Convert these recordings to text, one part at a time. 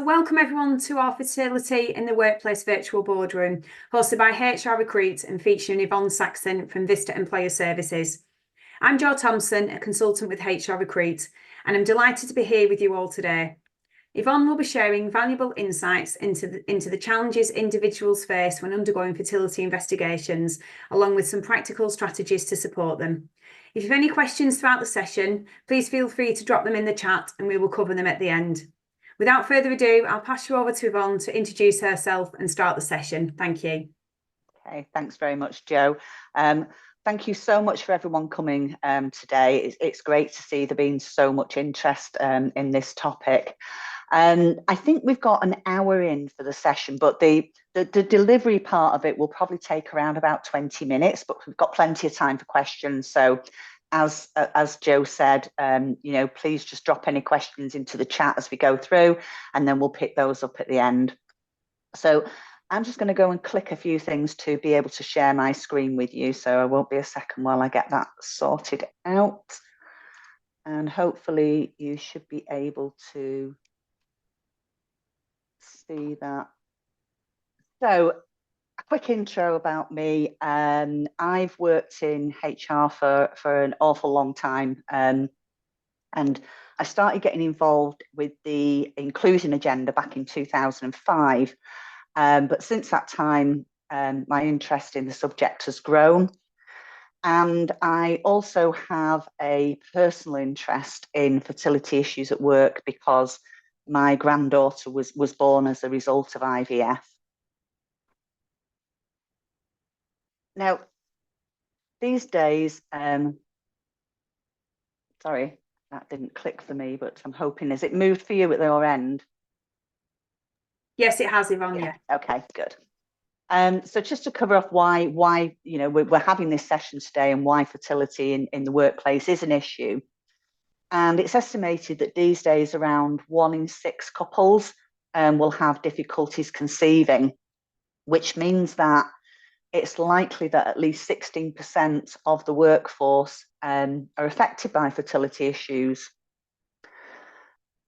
welcome everyone to our Fertility in the Workplace virtual boardroom, hosted by HR Recruit and featuring Yvonne Saxon from Vista Employer Services. I'm Jo Thompson, a consultant with HR Recruit, and I'm delighted to be here with you all today. Yvonne will be sharing valuable insights into the challenges individuals face when undergoing fertility investigations, along with some practical strategies to support them. If you have any questions throughout the session, please feel free to drop them in the chat and we will cover them at the end. Without further ado, I'll pass you over to Yvonne to introduce herself and start the session. Thank you. Okay, thanks very much, Jo. Thank you so much for everyone coming today. It's great to see there being so much interest in this topic. I think we've got an hour in for the session, but the delivery part of it will probably take around about 20 minutes, but we've got plenty of time for questions. So as Jo said, please just drop any questions into the chat as we go through, and then we'll pick those up at the end. So I'm just going to go and click a few things to be able to share my screen with you. So I won't be a second while I get that sorted out. And hopefully you should be able to see that. So a quick intro about me. I've worked in HR for an awful long time, and I started getting involved with the inclusion agenda back in 2005. But since that time, my interest in the subject has grown. And I also have a personal interest in fertility issues at work because my granddaughter was born as a result of IVF. Now, these days, sorry, that didn't click for me, but I'm hoping, has it moved for you at your end? Yes, it has, Yvonne, yeah. Okay, good. So just to cover off why we're having this session today and why fertility in the workplace is an issue. And it's estimated that these days around 1 in 6 couples will have difficulties conceiving, which means that it's likely that at least 16% of the workforce are affected by fertility issues.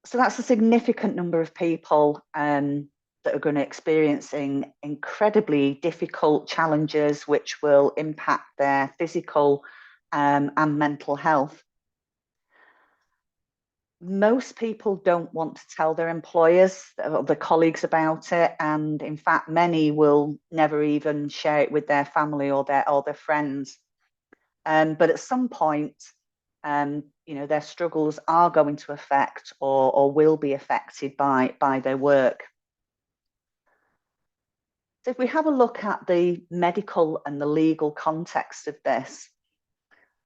So that's a significant number of people that are going to be experiencing incredibly difficult challenges which will impact their physical and mental health. Most people don't want to tell their employers or their colleagues about it, and in fact many will never even share it with their family or their friends. But at some point their struggles are going to affect or will be affected by their work. So if we have a look at the medical and the legal context of this,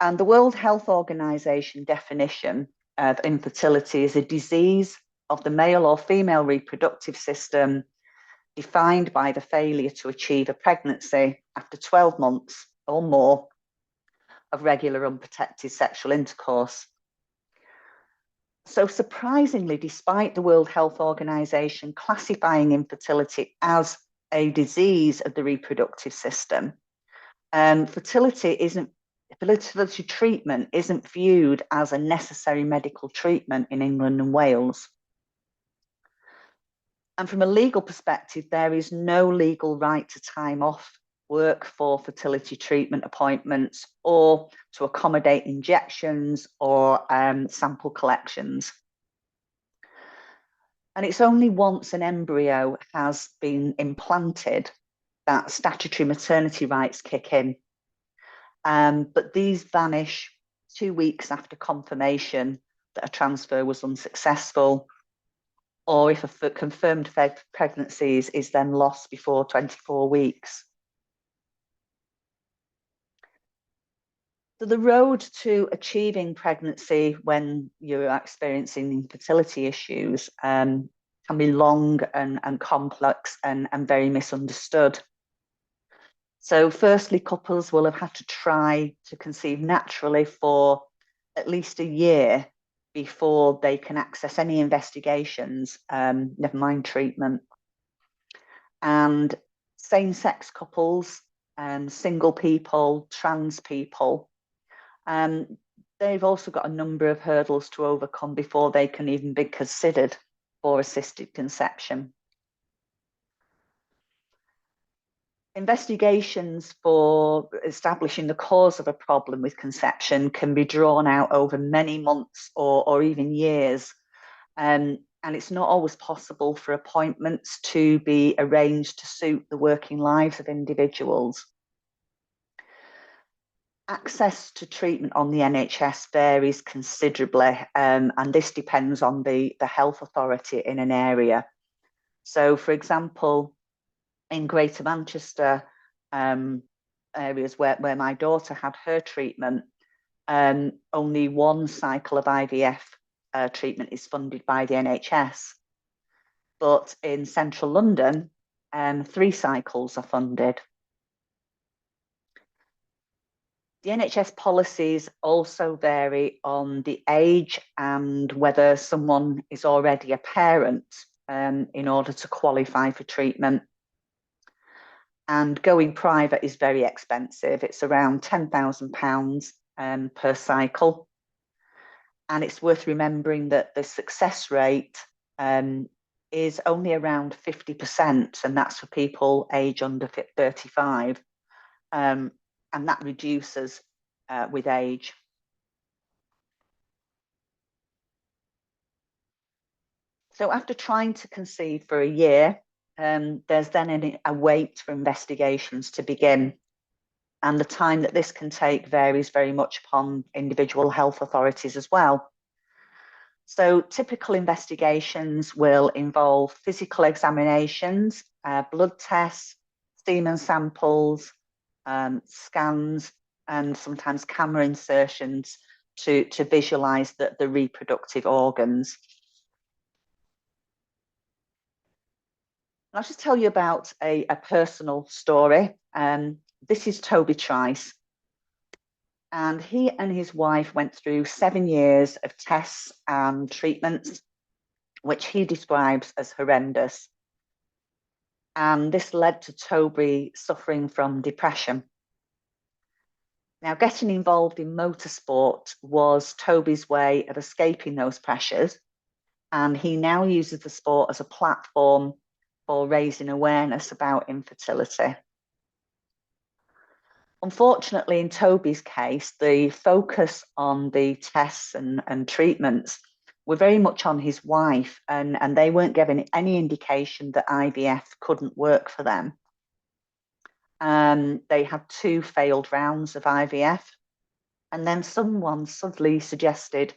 and the World Health Organization definition of infertility is a disease of the male or female reproductive system defined by the failure to achieve a pregnancy after 12 months or more of regular unprotected sexual intercourse. So surprisingly, despite the World Health Organization classifying infertility as a disease of the reproductive system, fertility treatment isn't viewed as a necessary medical treatment in England and Wales. And from a legal perspective, there is no legal right to time off work for fertility treatment appointments or to accommodate injections or sample collections. And it's only once an embryo has been implanted that statutory maternity rights kick in. But these vanish 2 weeks after confirmation that a transfer was unsuccessful, or if a confirmed pregnancy is then lost before 24 weeks. So the road to achieving pregnancy when you're experiencing infertility issues can be long and complex and very misunderstood. So firstly, couples will have had to try to conceive naturally for at least a year before they can access any investigations, never mind treatment. And same-sex couples, single people, trans people, they've also got a number of hurdles to overcome before they can even be considered for assisted conception. Investigations for establishing the cause of a problem with conception can be drawn out over many months or even years. And it's not always possible for appointments to be arranged to suit the working lives of individuals. Access to treatment on the NHS varies considerably, and this depends on the health authority in an area. So, for example, in Greater Manchester, areas where my daughter had her treatment, only one cycle of IVF treatment is funded by the NHS. But in central London, 3 cycles are funded. The NHS policies also vary on the age and whether someone is already a parent in order to qualify for treatment. And going private is very expensive. It's around £10,000 per cycle. And it's worth remembering that the success rate is only around 50%, and that's for people age under 35. And that reduces with age. So after trying to conceive for a year, there's then a wait for investigations to begin. And the time that this can take varies very much upon individual health authorities as well. So typical investigations will involve physical examinations, blood tests, semen samples, scans, and sometimes camera insertions to visualize the reproductive organs. I'll just tell you about a personal story. This is Toby Trice. And he and his wife went through 7 years of tests and treatments, which he describes as horrendous. And this led to Toby suffering from depression. Now, getting involved in motorsport was Toby's way of escaping those pressures. And he now uses the sport as a platform for raising awareness about infertility. Unfortunately, in Toby's case, the focus on the tests and treatments were very much on his wife, and they weren't given any indication that IVF couldn't work for them. They had 2 failed rounds of IVF, and then someone suddenly suggested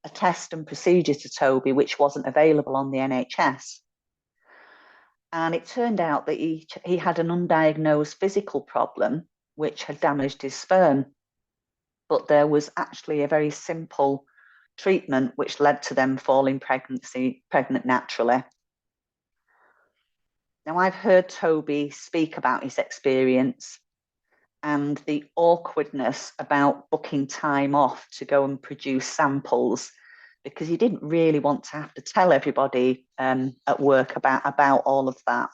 a test and procedure to Toby, which wasn't available on the NHS. And it turned out that he had an undiagnosed physical problem which had damaged his sperm. But there was actually a very simple treatment which led to them falling pregnant naturally. Now, I've heard Toby speak about his experience and the awkwardness about booking time off to go and produce samples, because he didn't really want to have to tell everybody at work about all of that.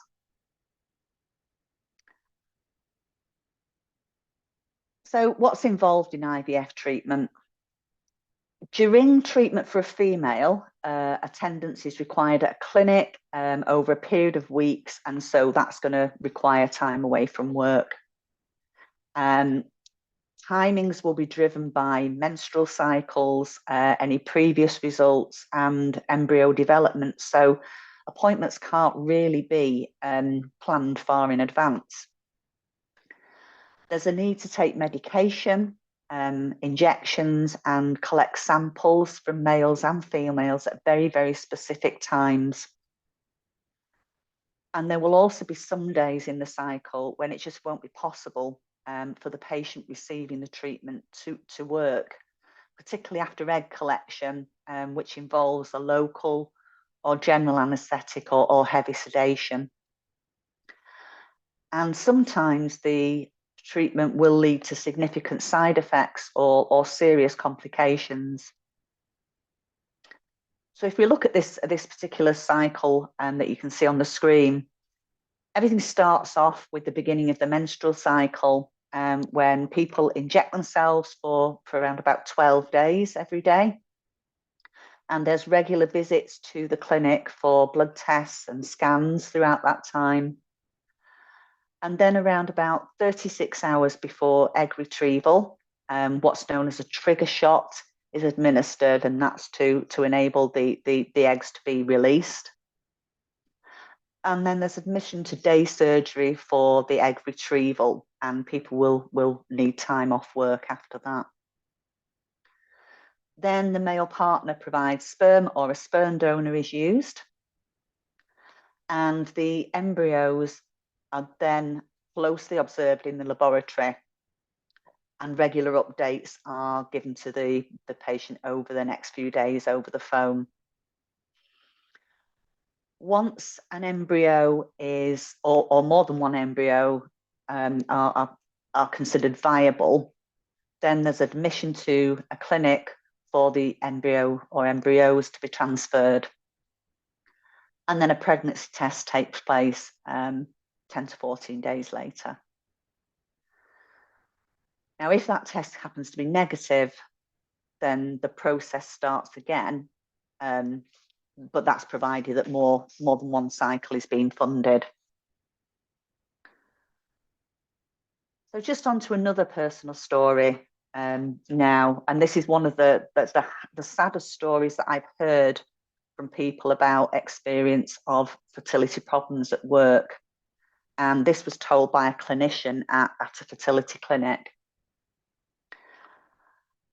So what's involved in IVF treatment? During treatment for a female, attendance is required at a clinic over a period of weeks, and so that's going to require time away from work. Timings will be driven by menstrual cycles, any previous results, and embryo development, so appointments can't really be planned far in advance. There's a need to take medication, injections, and collect samples from males and females at very, very specific times. And there will also be some days in the cycle when it just won't be possible for the patient receiving the treatment to work, particularly after egg collection, which involves a local or general anaesthetic or heavy sedation. And sometimes the treatment will lead to significant side effects or serious complications. So if we look at this particular cycle that you can see on the screen, everything starts off with the beginning of the menstrual cycle, when people inject themselves for around about 12 days every day. And there's regular visits to the clinic for blood tests and scans throughout that time. And then around about 36 hours before egg retrieval, what's known as a trigger shot is administered, and that's to enable the eggs to be released. And then there's admission to day surgery for the egg retrieval, and people will need time off work after that. Then the male partner provides sperm, or a sperm donor is used. And the embryos are then closely observed in the laboratory, and regular updates are given to the patient over the next few days over the phone. Once an embryo is, or more than one embryo are considered viable, then there's admission to a clinic for the embryo or embryos to be transferred. And then a pregnancy test takes place 10 to 14 days later. Now, if that test happens to be negative, then the process starts again, but that's provided that more than one cycle is being funded. So just on to another personal story now, and this is one of the saddest stories that I've heard from people about experience of fertility problems at work. And this was told by a clinician at a fertility clinic.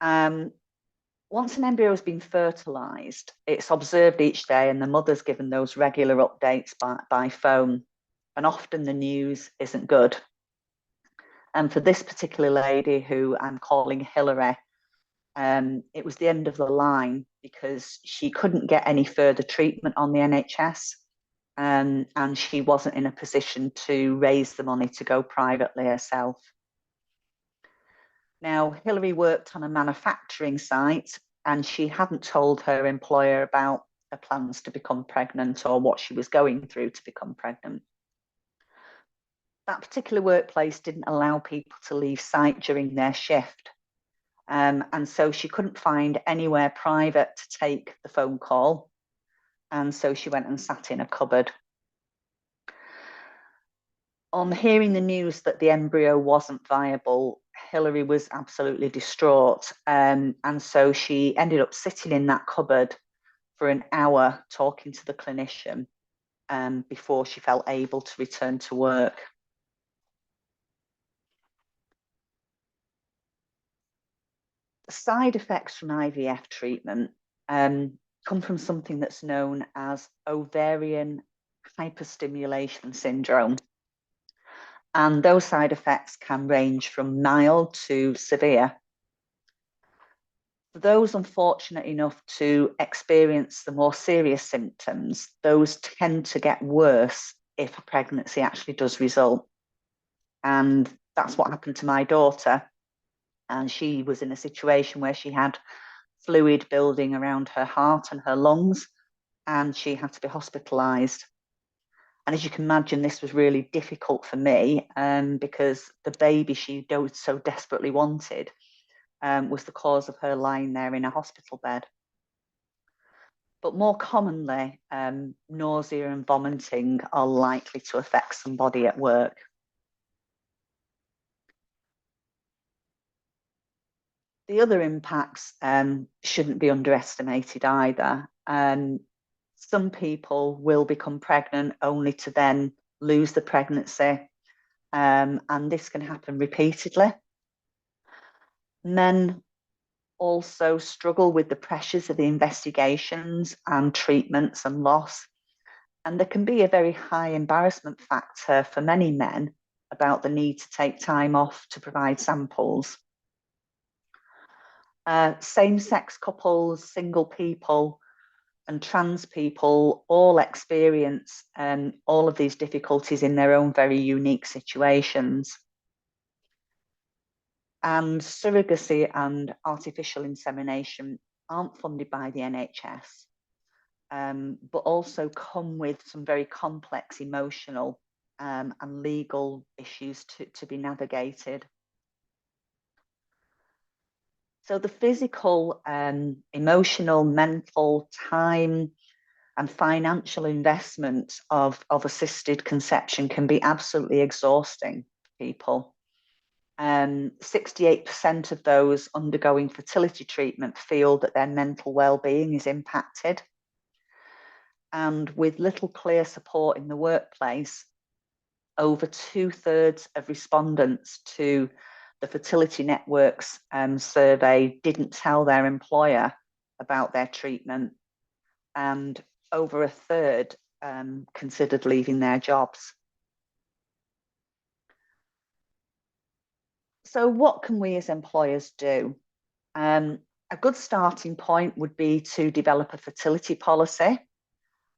Once an embryo has been fertilised, it's observed each day, and the mother's given those regular updates by phone. And often the news isn't good. And for this particular lady, who I'm calling Hillary, it was the end of the line because she couldn't get any further treatment on the NHS, and she wasn't in a position to raise the money to go privately herself. Now, Hillary worked on a manufacturing site, and she hadn't told her employer about her plans to become pregnant or what she was going through to become pregnant. That particular workplace didn't allow people to leave site during their shift. And so she couldn't find anywhere private to take the phone call. And so she went and sat in a cupboard. On hearing the news that the embryo wasn't viable, Hillary was absolutely distraught. And so she ended up sitting in that cupboard for an hour talking to the clinician before she felt able to return to work. Side effects from IVF treatment come from something that's known as ovarian hyperstimulation syndrome. And those side effects can range from mild to severe. For those unfortunate enough to experience the more serious symptoms, those tend to get worse if a pregnancy actually does result. And that's what happened to my daughter. And she was in a situation where she had fluid building around her heart and her lungs, and she had to be hospitalised. And as you can imagine, this was really difficult for me because the baby she so desperately wanted was the cause of her lying there in a hospital bed. But more commonly, nausea and vomiting are likely to affect somebody at work. The other impacts shouldn't be underestimated either. Some people will become pregnant only to then lose the pregnancy, and this can happen repeatedly. Men also struggle with the pressures of the investigations and treatments and loss, and there can be a very high embarrassment factor for many men about the need to take time off to provide samples. Same-sex couples, single people, and trans people all experience all of these difficulties in their own very unique situations. And surrogacy and artificial insemination aren't funded by the NHS, but also come with some very complex emotional and legal issues to be navigated. So the physical, emotional, mental, time and financial investment of assisted conception can be absolutely exhausting for people. 68% of those undergoing fertility treatment feel that their mental well-being is impacted. And with little clear support in the workplace, over 2/3 of respondents to the Fertility Network's survey didn't tell their employer about their treatment, and over 1/3 considered leaving their jobs. So what can we as employers do? A good starting point would be to develop a fertility policy.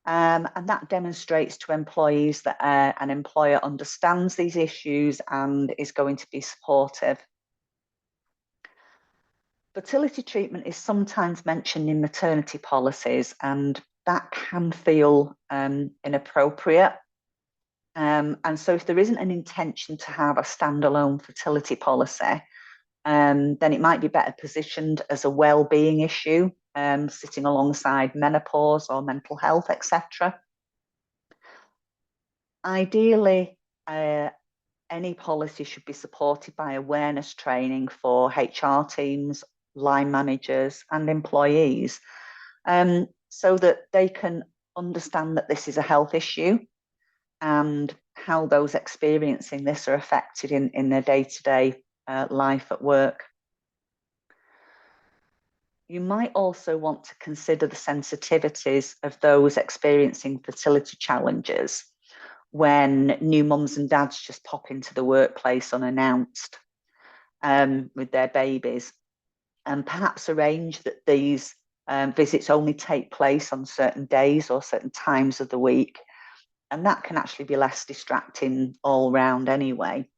And that demonstrates to employees that an employer understands these issues and is going to be supportive. Fertility treatment is sometimes mentioned in maternity policies, and that can feel inappropriate. And so if there isn't an intention to have a standalone fertility policy, then it might be better positioned as a well-being issue, sitting alongside menopause or mental health, etc. Ideally, any policy should be supported by awareness training for HR teams, line managers, and employees, so that they can understand that this is a health issue and how those experiencing this are affected in their day-to-day life at work. You might also want to consider the sensitivities of those experiencing fertility challenges when new mums and dads just pop into the workplace unannounced with their babies, and perhaps arrange that these visits only take place on certain days or certain times of the week. And that can actually be less distracting all round anyway.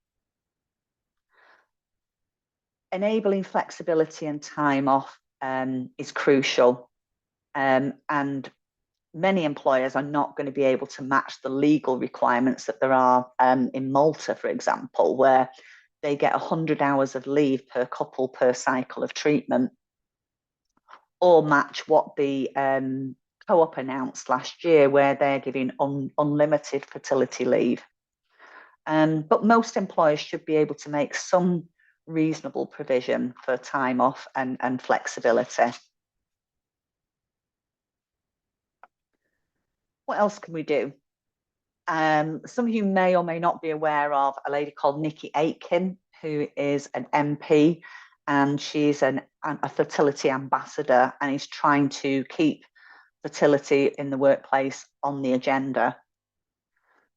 Enabling flexibility and time off is crucial. And many employers are not going to be able to match the legal requirements that there are in Malta, for example, where they get 100 hours of leave per couple per cycle of treatment, or match what the Co-op announced last year, where they're giving unlimited fertility leave. But most employers should be able to make some reasonable provision for time off and flexibility. What else can we do? Some of you may or may not be aware of a lady called Nikki Aitken, who is an MP, and she's a fertility ambassador and is trying to keep fertility in the workplace on the agenda.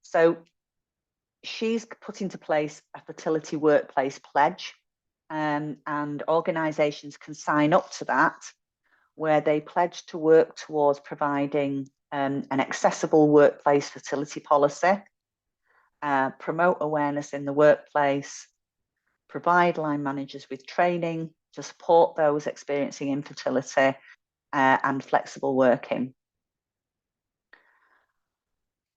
So she's put into place a fertility workplace pledge, and organisations can sign up to that, where they pledge to work towards providing an accessible workplace fertility policy, promote awareness in the workplace, provide line managers with training to support those experiencing infertility, and flexible working.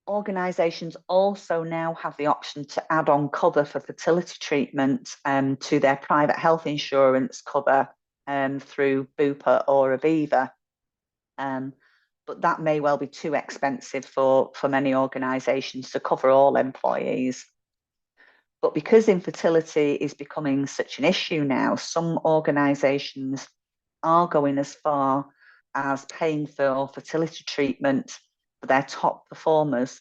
Organisations also now have the option to add on cover for fertility treatment to their private health insurance cover through Bupa or Aviva. But that may well be too expensive for many organisations to cover all employees. But because infertility is becoming such an issue now, some organisations are going as far as paying for fertility treatment for their top performers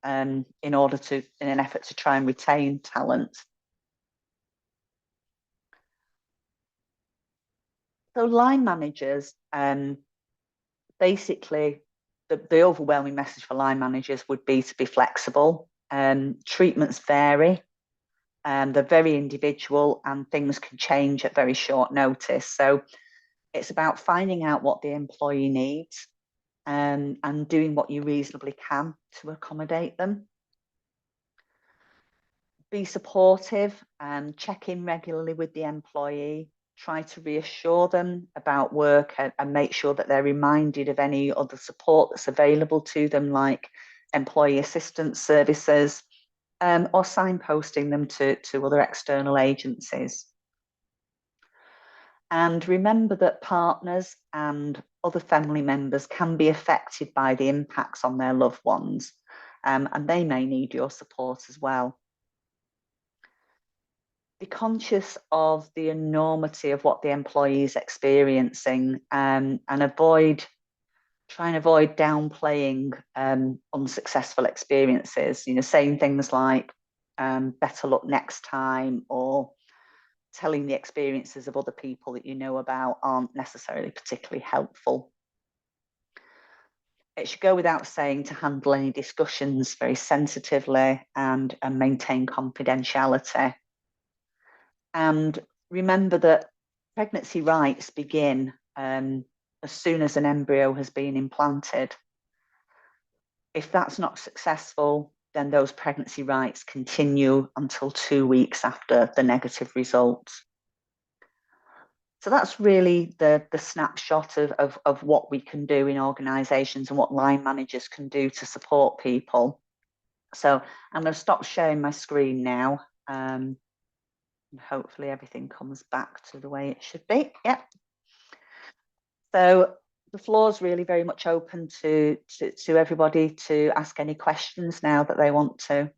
in an effort to try and retain talent. So line managers, basically the overwhelming message for line managers would be to be flexible. Treatments vary, they're very individual, and things can change at very short notice. So it's about finding out what the employee needs and doing what you reasonably can to accommodate them. Be supportive and check in regularly with the employee. Try to reassure them about work and make sure that they're reminded of any other support that's available to them, like employee assistance services, or signposting them to other external agencies. And remember that partners and other family members can be affected by the impacts on their loved ones, and they may need your support as well. Be conscious of the enormity of what the employee is experiencing, and try and avoid downplaying unsuccessful experiences, saying things like better luck next time, or telling the experiences of other people that you know about aren't necessarily particularly helpful. It should go without saying to handle any discussions very sensitively and maintain confidentiality. And remember that pregnancy rights begin as soon as an embryo has been implanted. If that's not successful, then those pregnancy rights continue until 2 weeks after the negative results. So that's really the snapshot of what we can do in organisations and what line managers can do to support people. So I'm going to stop sharing my screen now. And hopefully everything comes back to the way it should be. Yep. So the floor is really very much open to everybody to ask any questions now that they want to.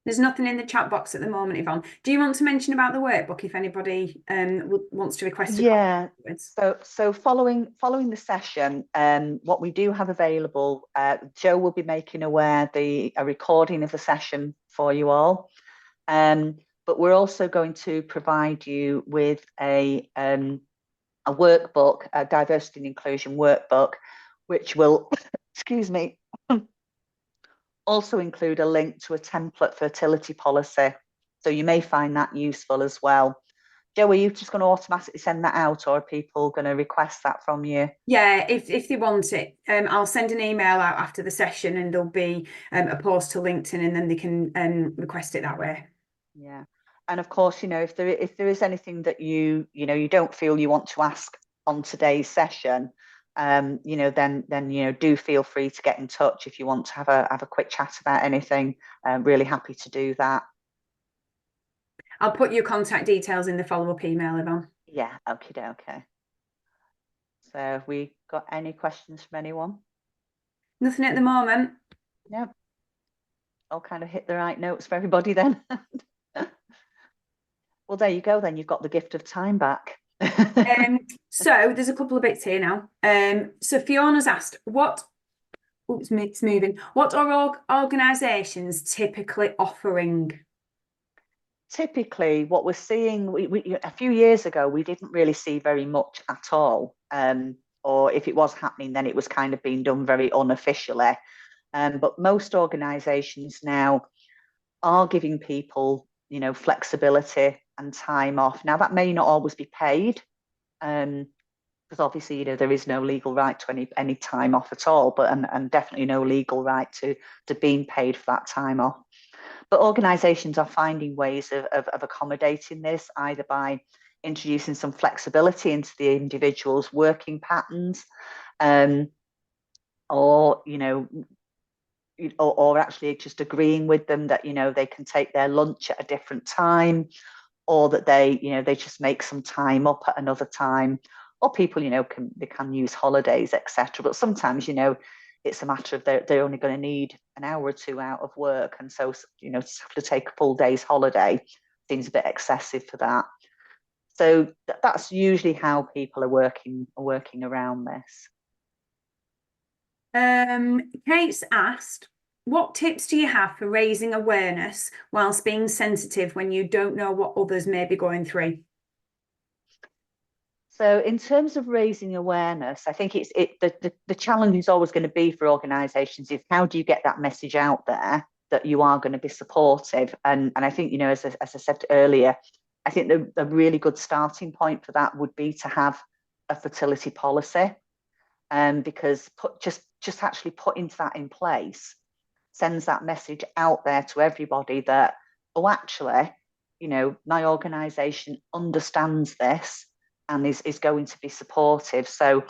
There's nothing in the chat box at the moment, Yvonne. Do you want to mention about the workbook if anybody wants to request a copy? So following the session, what we do have available, Joe will be making aware a recording of the session for you all. But we're also going to provide you with a workbook, a diversity and inclusion workbook, which will, excuse me, also include a link to a template fertility policy. So you may find that useful as well. Jo, are you just going to automatically send that out, or are people going to request that from you? Yeah, if they want it, I'll send an email out after the session, and there'll be a post to LinkedIn, and then they can request it that way. Yeah, and of course, if there is anything that you don't feel you want to ask on today's session, then do feel free to get in touch if you want to have a quick chat about anything. Really happy to do that. I'll put your contact details in the follow-up email, Yvonne. Yeah, okay. So have we got any questions from anyone? Nothing at the moment. Yep. I'll kind of hit the right notes for everybody then. Well, there you go then. You've got the gift of time back. So there's a couple of bits here now. So Fiona's asked, what are organisations typically offering? Typically, what we're seeing, a few years ago, we didn't really see very much at all. Or if it was happening, then it was kind of being done very unofficially. But most organisations now are giving people, flexibility and time off. Now, that may not always be paid, because obviously, there is no legal right to any time off at all, but and definitely no legal right to being paid for that time off. But organisations are finding ways of accommodating this, either by introducing some flexibility into the individual's working patterns, or actually just agreeing with them that they can take their lunch at a different time, or that they just make some time up at another time, or people can use holidays, etc. But sometimes it's a matter of they're only going to need an hour or two out of work, and so to have to take a full day's holiday seems a bit excessive for that. So that's usually how people are working around this. Kate's asked, what tips do you have for raising awareness whilst being sensitive when you don't know what others may be going through? So in terms of raising awareness, I think the challenge is always going to be for organisations is how do you get that message out there that you are going to be supportive? And I think, as I said earlier, I think the really good starting point for that would be to have a fertility policy, because just actually putting that in place sends that message out there to everybody that, oh, actually, my organisation understands this and is going to be supportive. So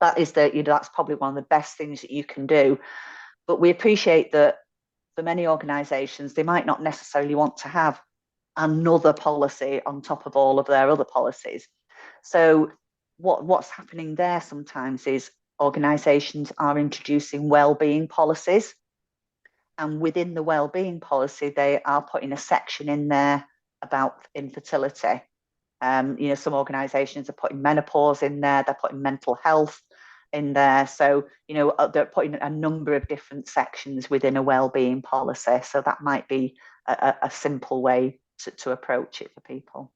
that is that's probably one of the best things that you can do. But we appreciate that for many organisations, they might not necessarily want to have another policy on top of all of their other policies. So what's happening there sometimes is organisations are introducing wellbeing policies, and within the wellbeing policy, they are putting a section in there about infertility. Some organisations are putting menopause in there, they're putting mental health in there. So, they're putting a number of different sections within a wellbeing policy. So that might be a simple way to approach it for people.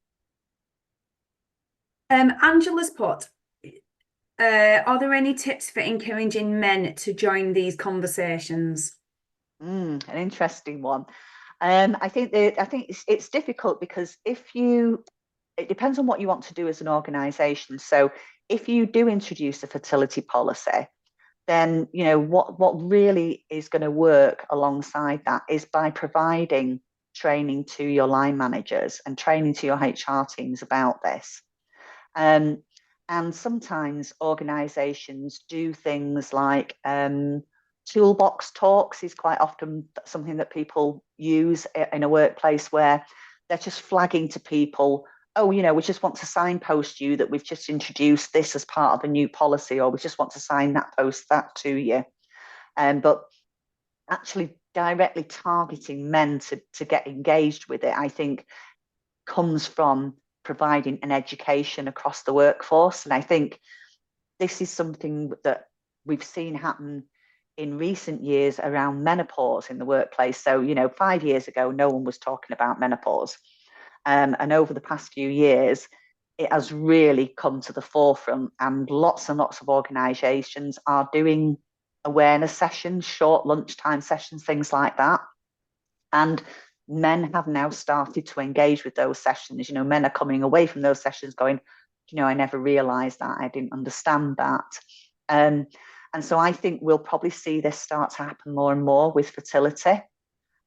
Angela's put, are there any tips for encouraging men to join these conversations? An interesting one. I think it's difficult because it depends on what you want to do as an organisation. So if you do introduce a fertility policy, then what really is going to work alongside that is by providing training to your line managers and training to your HR teams about this. And sometimes organisations do things like toolbox talks is quite often something that people use in a workplace, where they're just flagging to people, oh, we just want to signpost you that we've just introduced this as part of a new policy, or we just want to signpost that to you. But actually directly targeting men to get engaged with it, I think, comes from providing an education across the workforce. And I think this is something that we've seen happen in recent years around menopause in the workplace. So, 5 years ago, no one was talking about menopause. And over the past few years, it has really come to the forefront, and lots of organisations are doing awareness sessions, short lunchtime sessions, things like that. And men have now started to engage with those sessions. Men are coming away from those sessions going, I never realised that, I didn't understand that. And so I think we'll probably see this start to happen more and more with fertility.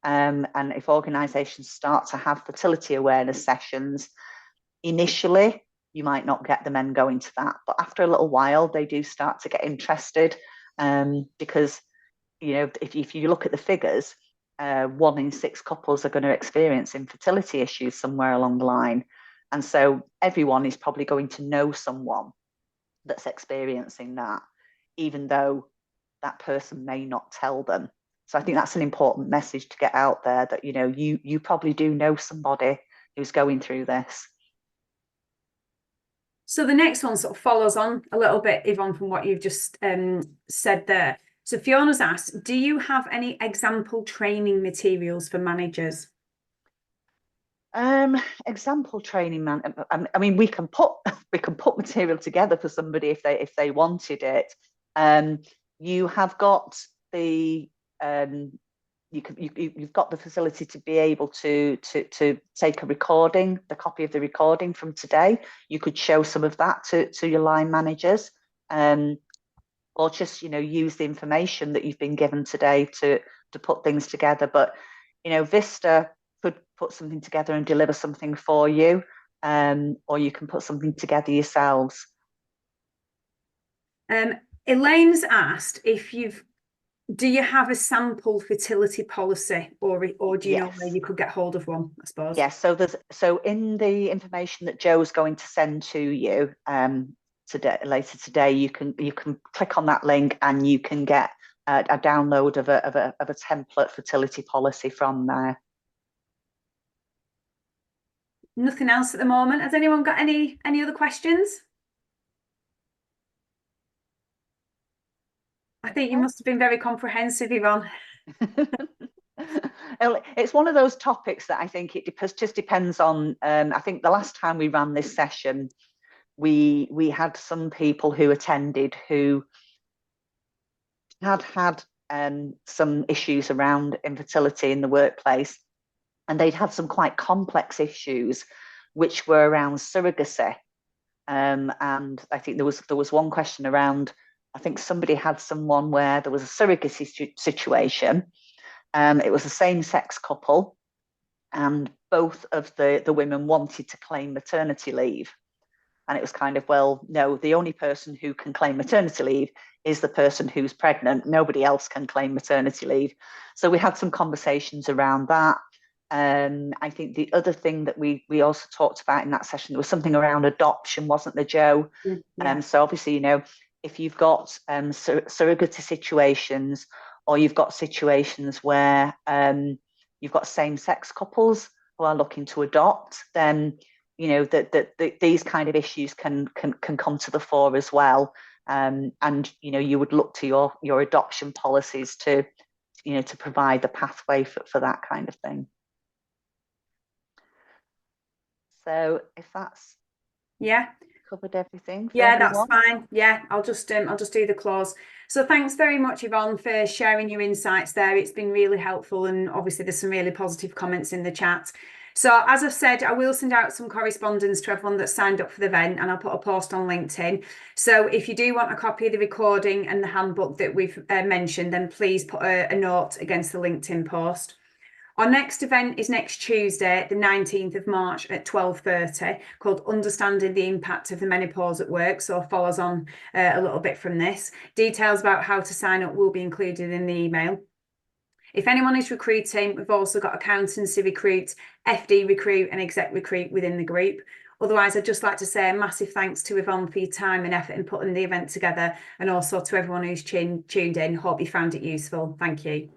And if organisations start to have fertility awareness sessions, initially, you might not get the men going to that. But after a little while, they do start to get interested, because, if you look at the figures, 1 in 6 couples are going to experience infertility issues somewhere along the line. And so everyone is probably going to know someone that's experiencing that, even though that person may not tell them. So I think that's an important message to get out there, that, you probably do know somebody who's going through this. So the next one sort of follows on a little bit, Yvonne, from what you've just said there. So Fiona's asked, do you have any example training materials for managers? Example training, I mean, we can put material together for somebody if they wanted it. You have got the you've got the facility to be able to take a recording, the copy of the recording from today. You could show some of that to your line managers, or just use the information that you've been given today to put things together. But Vista could put something together and deliver something for you, or you can put something together yourselves. Elaine's asked do you have a sample fertility policy, or do you know where you could get hold of one, I suppose? Yes, so in the information that Joe's going to send to you later today, you can click on that link and you can get a download of a template fertility policy from there. Nothing else at the moment. Has anyone got any other questions? I think you must have been very comprehensive, Yvonne. It's one of those topics that I think it just depends on. I think the last time we ran this session, we had some people who attended who had some issues around infertility in the workplace, and they'd had some quite complex issues, which were around surrogacy. And I think there was one question around, I think somebody had someone where there was a surrogacy situation. It was a same-sex couple, and both of the women wanted to claim maternity leave. And it was kind of, well, no, the only person who can claim maternity leave is the person who's pregnant. Nobody else can claim maternity leave. So we had some conversations around that. I think the other thing that we also talked about in that session, there was something around adoption, wasn't there, Jo? Yeah. So obviously, you know, if you've got surrogacy situations, or you've got situations where you've got same-sex couples who are looking to adopt, then you know that these kind of issues can come to the fore as well. And you know, you would look to your adoption policies to, you know, to provide the pathway for that kind of thing. So if that's covered everything for everyone. That's fine. Yeah, I'll just do the clause. So thanks very much, Yvonne, for sharing your insights there. It's been really helpful, and obviously there's some really positive comments in the chat. So as I've said, I will send out some correspondence to everyone that's signed up for the event, and I'll put a post on LinkedIn. So if you do want a copy of the recording and the handbook that we've mentioned, then please put a note against the LinkedIn post. Our next event is next Tuesday, the 19th of March at 12:30, called Understanding the Impact of the Menopause at Work. So follows on a little bit from this. Details about how to sign up will be included in the email. If anyone is recruiting, we've also got accountancy recruit, FD recruit and exec recruit within the group. Otherwise, I'd just like to say a massive thanks to Yvonne for your time and effort in putting the event together, and also to everyone who's tuned in. Hope you found it useful. Thank you.